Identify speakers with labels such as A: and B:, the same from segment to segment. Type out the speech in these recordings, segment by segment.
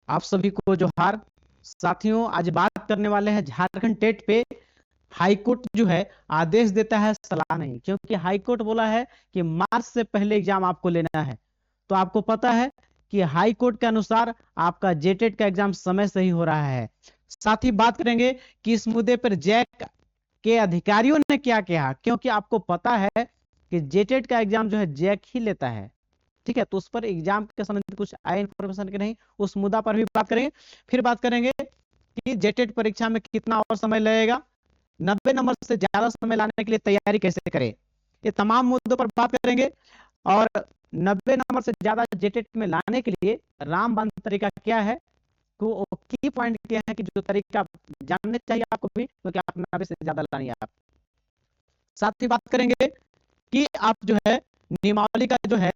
A: आप सभी को जोहार। साथियों, आज बात करने वाले हैं झारखंड टेट पे। हाईकोर्ट जो है आदेश देता है, सलाह नहीं, क्योंकि हाईकोर्ट बोला है कि मार्च से पहले एग्जाम आपको लेना है। तो आपको पता है कि हाईकोर्ट के अनुसार आपका जेटेट का एग्जाम समय से ही हो रहा है। साथ ही बात करेंगे कि इस मुद्दे पर जैक के अधिकारियों ने क्या कहा, क्योंकि आपको पता है कि जेटेट का एग्जाम जो है जैक ही लेता है। ठीक है, तो उस पर एग्जाम के संबंधित कुछ आए इंफॉर्मेशन के नहीं, उस मुद्दा पर भी बात करेंगे। फिर बात करेंगे कि जेटेट परीक्षा में कितना और समय लगेगा, 90 नंबर से ज्यादा समय लाने के लिए तैयारी कैसे करें, ये तमाम मुद्दों पर बात करेंगे। और 90 नंबर से ज्यादा जेटेट में लाने के लिए रामबाण तरीका क्या है, तो की पॉइंट क्या है कि जो तरीका जानने चाहिए आपको भी, क्योंकि आप 90 से ज्यादा लानी है आप। साथ ही बात करेंगे कि आप जो है नियमावली का जो है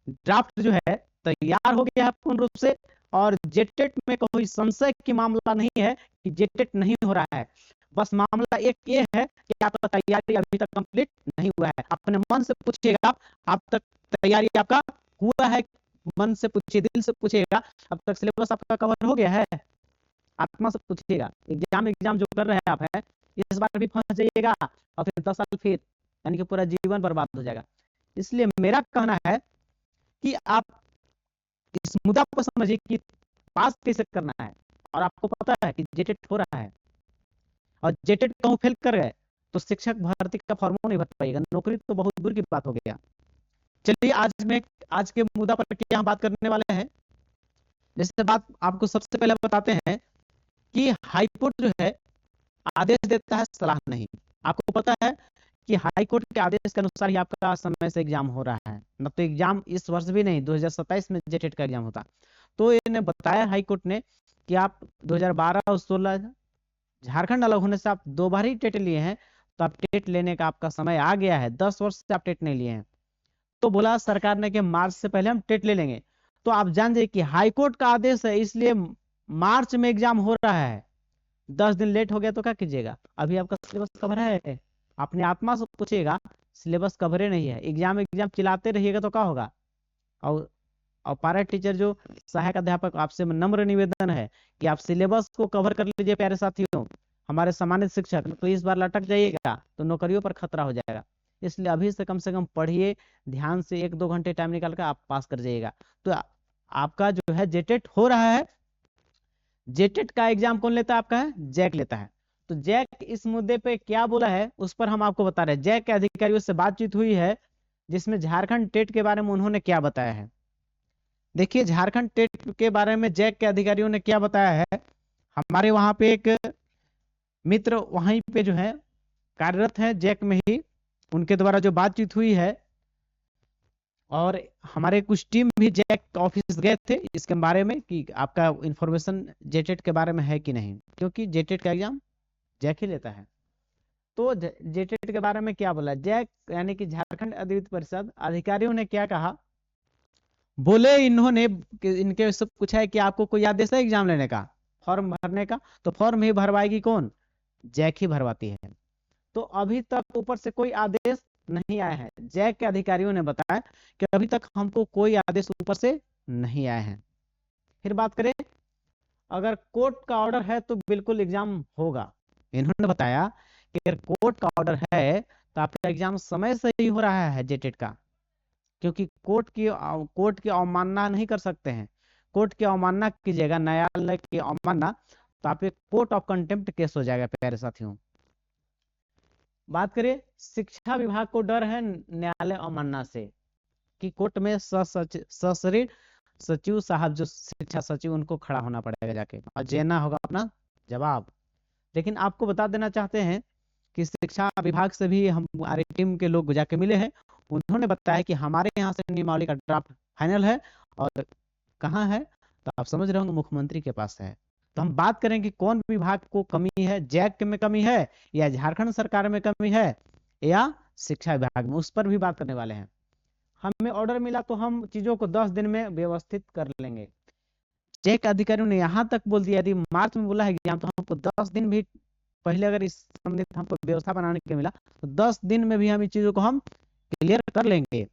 A: ड्राफ्ट जो है तैयार हो गया है पूर्ण रूप से, और जेटेट में कोई संशय की मामला नहीं है कि जेटेट नहीं हो रहा है। बस मामला एक ये है कि आपका तैयारी अभी तक कंप्लीट नहीं हुआ है। अपने मन से पूछिएगा, अब तक तैयारी आपका हुआ है? मन से पूछिए, दिल से पूछिएगा, अब तक सिलेबस आपका कवर हो गया है? आत्मा से पूछिएगा। एग्जाम एग्जाम जो कर रहे हैं आप है, इस बार भी फंस जाइएगा और फिर 10 साल फिर, यानी कि पूरा जीवन बर्बाद हो जाएगा। इसलिए मेरा कहना है कि आप इस मुद्दा को समझिए कि पास कैसे करना है। और आपको पता है कि जेटेट हो रहा है, और जेटेट कहूँ फेल कर गए तो शिक्षक भर्ती का फॉर्म नहीं भर पाएगा, नौकरी तो बहुत दूर की बात हो गया। चलिए आज के मुद्दा पर क्या हम बात करने वाले हैं। जैसे बात आपको सबसे पहले बताते हैं कि हाईकोर्ट जो है आदेश देता है, सलाह नहीं। आपको पता है कि हाई कोर्ट के आदेश के अनुसार ही आपका समय से एग्जाम हो रहा है, न तो एग्जाम इस वर्ष भी नहीं, 2027 में जेटेट का एग्जाम होता। तो इन्हें बताया हाई कोर्ट ने कि आप 2012 और 16 झारखंड अलग होने से आप 2 बार ही टेट लिए हैं, तो आप टेट लेने का आपका समय आ गया है। 10 वर्ष से आप टेट नहीं लिए हैं, तो बोला सरकार ने कि मार्च से पहले हम टेट ले लेंगे। तो आप जान जाइए कि हाई कोर्ट का आदेश है, इसलिए मार्च में एग्जाम हो रहा है। 10 दिन लेट हो गया तो क्या कीजिएगा? अभी आपका सिलेबस कवर है? अपने आत्मा से पूछिएगा, सिलेबस कवर नहीं है। एग्जाम एग्जाम चिल्लाते रहिएगा तो क्या होगा? और पारा टीचर जो सहायक अध्यापक, आपसे नम्र निवेदन है कि आप सिलेबस को कवर कर लीजिए प्यारे साथियों। हमारे सम्मानित शिक्षक, तो इस बार लटक जाइएगा तो नौकरियों पर खतरा हो जाएगा। इसलिए अभी से कम पढ़िए, ध्यान से 1-2 घंटे टाइम निकाल कर आप पास कर जाइएगा। तो आपका जो है जेटेट हो रहा है। जेटेट का एग्जाम कौन लेता है? आपका है जैक लेता है। तो जैक इस मुद्दे पे क्या बोला है उस पर हम आपको बता रहे हैं। जैक के अधिकारियों से बातचीत हुई है, जिसमें झारखंड टेट के बारे में उन्होंने क्या बताया है। देखिए, झारखंड टेट के बारे में जैक के अधिकारियों ने क्या बताया है। हमारे वहां पे एक मित्र वहीं पे जो है कार्यरत है जैक में ही, उनके द्वारा जो बातचीत हुई है, और हमारे कुछ टीम भी जैक ऑफिस गए थे इसके बारे में कि आपका इंफॉर्मेशन जेटेट के बारे में है कि नहीं, क्योंकि जेटेट का एग्जाम जैक ही लेता है। तो जेटेट के बारे में क्या बोला जैक, यानी कि झारखंड अधिविद्य परिषद अधिकारियों ने क्या कहा। बोले इन्होंने इनके सब पूछा है कि आपको कोई आदेश है एग्जाम लेने का, फॉर्म भरने का? तो फॉर्म ही भरवाएगी कौन? जैक ही भरवाती है। तो अभी तक ऊपर से कोई आदेश नहीं आया है। जैक के अधिकारियों ने बताया कि अभी तक हमको कोई आदेश ऊपर से नहीं आया है। फिर बात करें, अगर कोर्ट का ऑर्डर है तो बिल्कुल एग्जाम होगा। इन्होंने बताया कि अगर कोर्ट का ऑर्डर है तो आपका एग्जाम समय से ही हो रहा है जेटेट का, क्योंकि कोर्ट की अवमानना नहीं कर सकते हैं। कोर्ट की अवमानना कीजिएगा, न्यायालय की अवमानना, तो आप एक कोर्ट ऑफ कंटेम्प्ट केस हो जाएगा प्यारे साथियों। बात करें, शिक्षा विभाग को डर है न्यायालय अवमानना से, कि कोर्ट में सशरीर सचिव साहब जो शिक्षा सचिव, उनको खड़ा होना पड़ेगा जाके और देना होगा अपना जवाब। लेकिन आपको बता देना चाहते हैं कि शिक्षा विभाग से भी हमारी टीम के लोग जाके मिले हैं। उन्होंने बताया कि हमारे यहाँ से नियमावली का ड्राफ्ट फाइनल है, और कहाँ है तो आप समझ रहे होंगे, मुख्यमंत्री के पास है। तो हम बात करें कि कौन विभाग को कमी है, जैक में कमी है, या झारखंड सरकार में कमी है, या शिक्षा विभाग में, उस पर भी बात करने वाले हैं। हमें ऑर्डर मिला तो हम चीजों को 10 दिन में व्यवस्थित कर लेंगे। चेक अधिकारियों ने यहाँ तक बोल दिया, यदि मार्च में बोला है एग्जाम, तो हमको 10 दिन भी पहले अगर इस संबंधित हमको व्यवस्था बनाने के मिला, तो 10 दिन में भी हम इस चीजों को हम क्लियर कर लेंगे।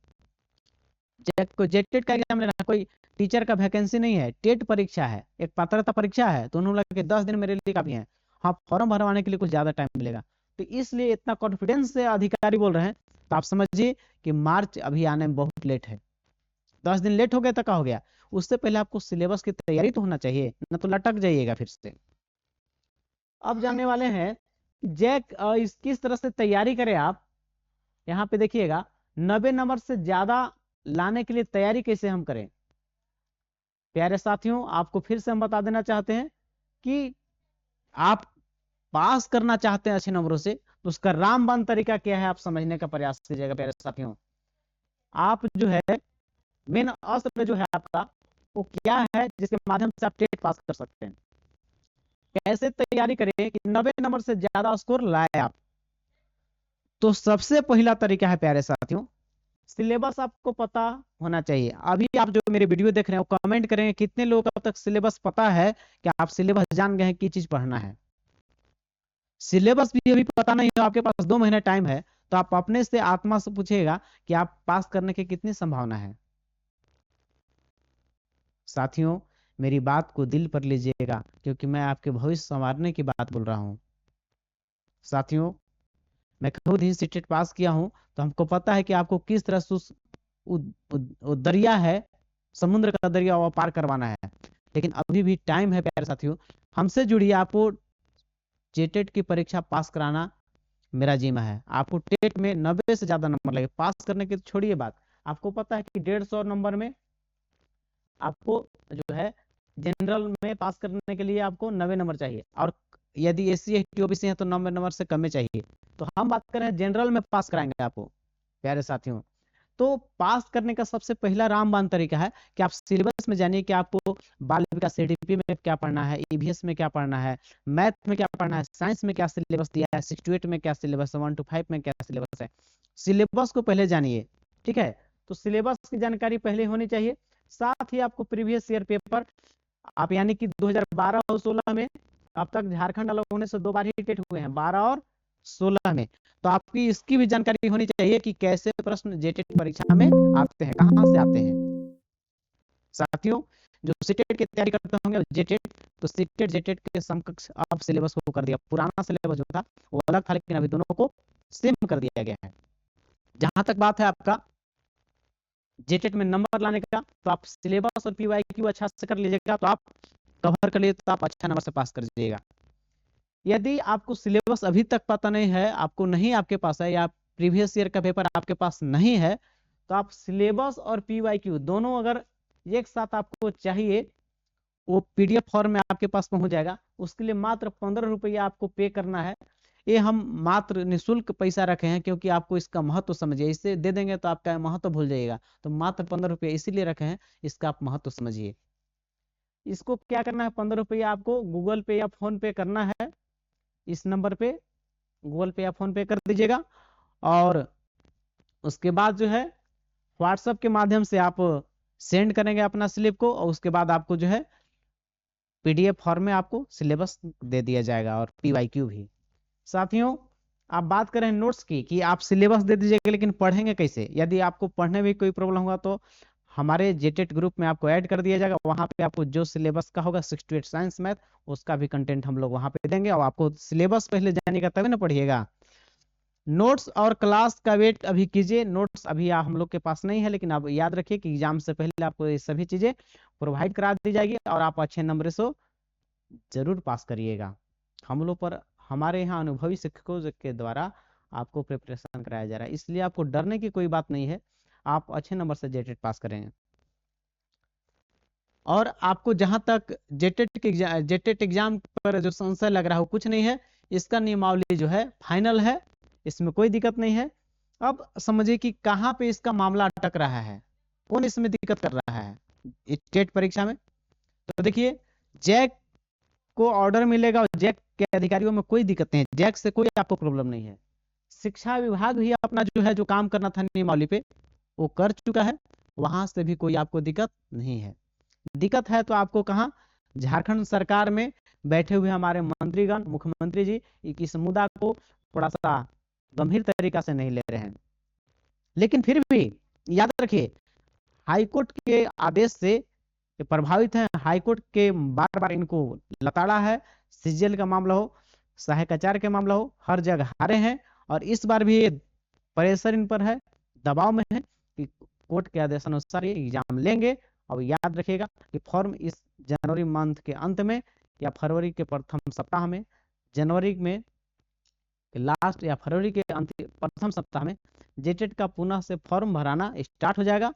A: जेटेट का एग्जाम लेना, कोई टीचर का वैकेंसी नहीं है, टेट परीक्षा है, एक पात्रता परीक्षा है, दोनों लगे 10 दिन में रैली का भी है। हाँ, फॉर्म भरवाने के लिए कुछ ज्यादा टाइम मिलेगा, तो इसलिए इतना कॉन्फिडेंस से अधिकारी बोल रहे हैं। तो आप समझिए कि मार्च अभी आने में बहुत लेट है, 10 दिन लेट हो गया तो क्या हो गया, उससे पहले आपको सिलेबस की तैयारी तो होना चाहिए, न तो लटक जाइएगा फिर से। अब जानने वाले हैं जैक इस किस तरह से तैयारी करें आप। यहाँ पे देखिएगा 90 नंबर से ज्यादा लाने के लिए तैयारी कैसे हम करें। प्यारे साथियों, आपको फिर से हम बता देना चाहते हैं कि आप पास करना चाहते हैं अच्छे नंबरों से, तो उसका रामबाण तरीका क्या है आप समझने का प्रयास कीजिएगा। प्यारे साथियों, आप जो है मेन अस्त्र जो है आपका वो क्या है जिसके माध्यम से आप टेट पास कर सकते हैं। कैसे तैयारी करें कि 90 नंबर से ज्यादा स्कोर लाए आप। तो सबसे पहला तरीका है प्यारे साथियों, सिलेबस आपको पता होना चाहिए। अभी आप जो मेरे वीडियो देख रहे हैं वो कमेंट करेंगे कितने लोगों को अब तक सिलेबस पता है, कि आप सिलेबस जान गए हैं की चीज पढ़ना है। सिलेबस भी अभी पता नहीं हो, आपके पास 2 महीने टाइम है, तो आप अपने से आत्मा से पूछिएगा कि आप पास करने की कितनी संभावना है। साथियों, मेरी बात को दिल पर लीजिएगा, क्योंकि मैं आपके भविष्य संवारने की बात बोल रहा हूं। साथियों, मैं खुद ही सीटेट पास किया हूं, तो हमको पता है कि आपको किस तरह से उस दरिया है, समुद्र का दरिया वो पार करवाना है। लेकिन अभी भी टाइम है प्यारे साथियों, हमसे जुड़िए। आपको जेटेट की परीक्षा पास कराना मेरा जिम्मा है। आपको टेट में 90 से ज्यादा नंबर लगे, पास करने की छोड़िए बात। आपको पता है कि 150 नंबर में आपको जो है जनरल में पास करने के लिए आपको 90 नंबर चाहिए, और यदि SC ST OBC है तो 90 नंबर से कम चाहिए। तो हम बात कर रहे हैं जनरल में पास कराएंगे आपको प्यारे साथियों। तो पास करने का सबसे पहला रामबाण तरीका है कि आप सिलेबस में जानिए कि आपको बाल विकास CDP में क्या पढ़ना है, EVS में क्या पढ़ना है, मैथ में क्या पढ़ना है, साइंस में क्या सिलेबस दिया है, 6 to 8 में क्या सिलेबस है, 1 to 5 में क्या सिलेबस है। सिलेबस को पहले जानिए, ठीक है। तो सिलेबस की जानकारी पहले होनी चाहिए। साथ ही आपको प्रीवियस ईयर पेपर, आप यानी कि 2012 और 16 में, अब तक झारखंड अलग होने से 2 बार ही टेट हुए हैं, 12 और 16 में। तो आपकी इसकी भी जानकारी होनी चाहिए कि कैसे प्रश्न जेटेट परीक्षा में आते हैं, कहां से आते हैं। साथियों, जो सीटेट की तैयारी करते होंगे जेटेट, तो सीटेट जेटेट के समकक्ष अब सिलेबस को कर दिया। पुराना सिलेबस जो था वो अलग था, लेकिन अभी दोनों को सेम कर दिया गया है। जहां तक बात है आपका जेटेट में नंबर लाने का, तो आप सिलेबस और PYQ अच्छा से कर लीजिएगा, तो आप कवर कर लिए तो आप अच्छा नंबर से पास कर दीजिएगा। यदि आपको सिलेबस अभी तक पता नहीं है, आपको नहीं आपके पास है, या प्रीवियस ईयर का पेपर आपके पास नहीं है, तो आप सिलेबस और PYQ दोनों अगर एक साथ आपको चाहिए, वो PDF फॉर्म में आपके पास पहुंच जाएगा। उसके लिए मात्र 15 रुपया आपको पे करना है। ये हम मात्र निःशुल्क पैसा रखे हैं, क्योंकि आपको इसका महत्व समझिए। इसे दे देंगे तो आपका महत्व भूल जाइएगा, तो मात्र 15 रुपया इसीलिए रखे हैं, इसका आप महत्व समझिए। इसको क्या करना है, 15 रुपया आपको गूगल पे या फोन पे करना है। इस नंबर पे गूगल पे या फोन पे कर दीजिएगा, और उसके बाद जो है व्हाट्सएप के माध्यम से आप सेंड करेंगे अपना स्लिप को, और उसके बाद आपको जो है PDF फॉर्म में आपको सिलेबस दे दिया जाएगा, और PYQ भी। साथियों, आप बात करें नोट्स की, कि आप सिलेबस दे दीजिएगा लेकिन पढ़ेंगे कैसे। यदि आपको पढ़ने में कोई प्रॉब्लम होगा तो हमारे जेटेट ग्रुप में आपको ऐड कर दिया जाएगा। वहां पे आपको जो सिलेबस का होगा 6 to 8 साइंस मैथ, उसका भी कंटेंट हम लोग वहां पे देंगे, और आपको सिलेबस पहले जानिएगा तभी ना पढ़िएगा। नोट्स और क्लास का वेट अभी कीजिए। नोट्स अभी हम लोग के पास नहीं है, लेकिन आप याद रखिए कि एग्जाम से पहले आपको ये सभी चीजें प्रोवाइड करा दी जाएगी, और आप अच्छे नंबर से जरूर पास करिएगा। हम लोग पर हमारे यहाँ अनुभवी शिक्षकों के द्वारा आपको प्रिपरेशन कराया जा रहा है, इसलिए आपको डरने की कोई बात नहीं है। आप अच्छे नंबर से जेटेट पास करेंगे। और आपको जहां तक जेटेट एग्जाम पर जो संशय लग रहा है वो कुछ नहीं है। इसका नियमावली जो है फाइनल है, इसमें कोई दिक्कत नहीं है। अब समझिए कि कहां पे इसका मामला अटक रहा है, कौन इसमें दिक्कत कर रहा है टेट परीक्षा में। तो देखिए, जैक को ऑर्डर मिलेगा, और जैक के अधिकारियों में कोई दिक्कत नहीं है, जैक से कोई आपको प्रॉब्लम नहीं है। शिक्षा विभाग भी अपना जो है जो काम करना था नियमावली पे वो कर चुका है, वहां से भी कोई आपको दिक्कत नहीं है। दिक्कत है तो आपको कहाँ, झारखंड सरकार में बैठे हुए हमारे मंत्रीगण, मुख्यमंत्री जी इस मुद्दा को थोड़ा सा गंभीर तरीका से नहीं ले रहे हैं। लेकिन फिर भी याद रखिए, हाईकोर्ट के आदेश से ये प्रभावित हैं, हाईकोर्ट के बार बार इनको लताड़ा है, सीजीएल का मामला हो, सहायक आचार्य के मामला हो, हर जगह हारे हैं और इस बार भी ये प्रेशर इन पर है, दबाव में है कि कोर्ट के आदेशानुसार ये एग्जाम लेंगे। और याद रखिएगा कि फॉर्म इस जनवरी मंथ के अंत में या फरवरी के प्रथम सप्ताह में, जनवरी में लास्ट या फरवरी के प्रथम सप्ताह में जेटेट का पुनः से फॉर्म भराना स्टार्ट हो जाएगा।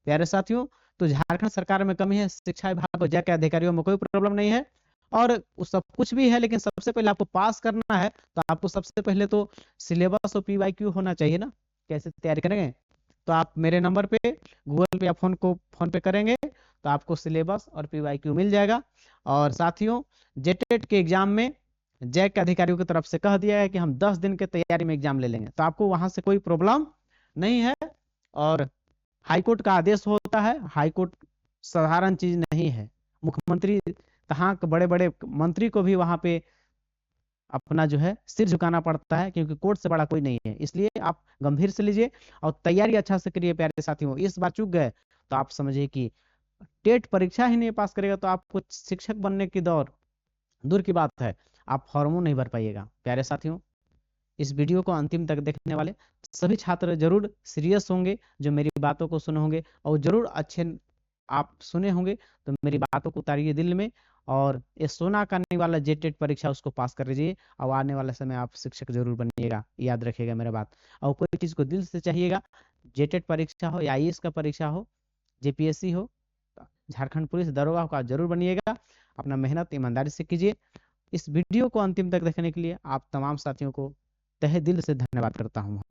A: प्यारे साथियों, तो झारखंड सरकार में कमी है, शिक्षा विभाग और जै के अधिकारियों में कोई प्रॉब्लम नहीं है और सब कुछ भी है, लेकिन सबसे पहले आपको पास करना है तो आपको सबसे पहले तो सिलेबस और पीवाईक्यू होना चाहिए ना। कैसे तैयारी करेंगे? तो आप मेरे नंबर पे गूगल पे या फोन पे करेंगे तो आपको सिलेबस और पीवाईक्यू मिल जाएगा। और साथियों, जेटेट के एग्जाम में जैक के अधिकारियों की तरफ से कह दिया है कि हम 10 दिन के तैयारी में एग्जाम ले लेंगे, तो आपको वहां से कोई प्रॉब्लम नहीं है। और हाईकोर्ट का आदेश होता है, हाईकोर्ट साधारण चीज नहीं है। मुख्यमंत्री कहाँ के बड़े बड़े मंत्री को भी वहां पे अपना जो है सिर झुकाना पड़ता है, क्योंकि कोर्ट से बड़ा कोई नहीं है। इसलिए आप गंभीर से लीजिए और तैयारी अच्छा से करिए प्यारे साथियों। इस बार चूक गए तो आप समझिए कि टेट परीक्षा ही नहीं पास करेगा तो आपको शिक्षक बनने की दौर दूर की बात है, आप फॉर्मों नहीं भर पाइएगा। प्यारे साथियों, इस वीडियो को अंतिम तक देखने वाले सभी छात्र जरूर सीरियस होंगे जो मेरी बातों को सुने होंगे, और जरूर अच्छे आप सुने होंगे तो मेरी बातों को उतारिए दिल में और ये सोना करने वाला जेटेट परीक्षा उसको पास कर लीजिए और आने वाले समय आप शिक्षक जरूर बनिएगा। याद रखिएगा मेरा बात, और कोई चीज को दिल से चाहिएगा, जेटेट परीक्षा हो या आईएएस का परीक्षा हो, जेपीएससी हो, झारखंड पुलिस दरोगा का जरूर बनिएगा। अपना मेहनत ईमानदारी से कीजिए। इस वीडियो को अंतिम तक देखने के लिए आप तमाम साथियों को तहे दिल से धन्यवाद करता हूँ।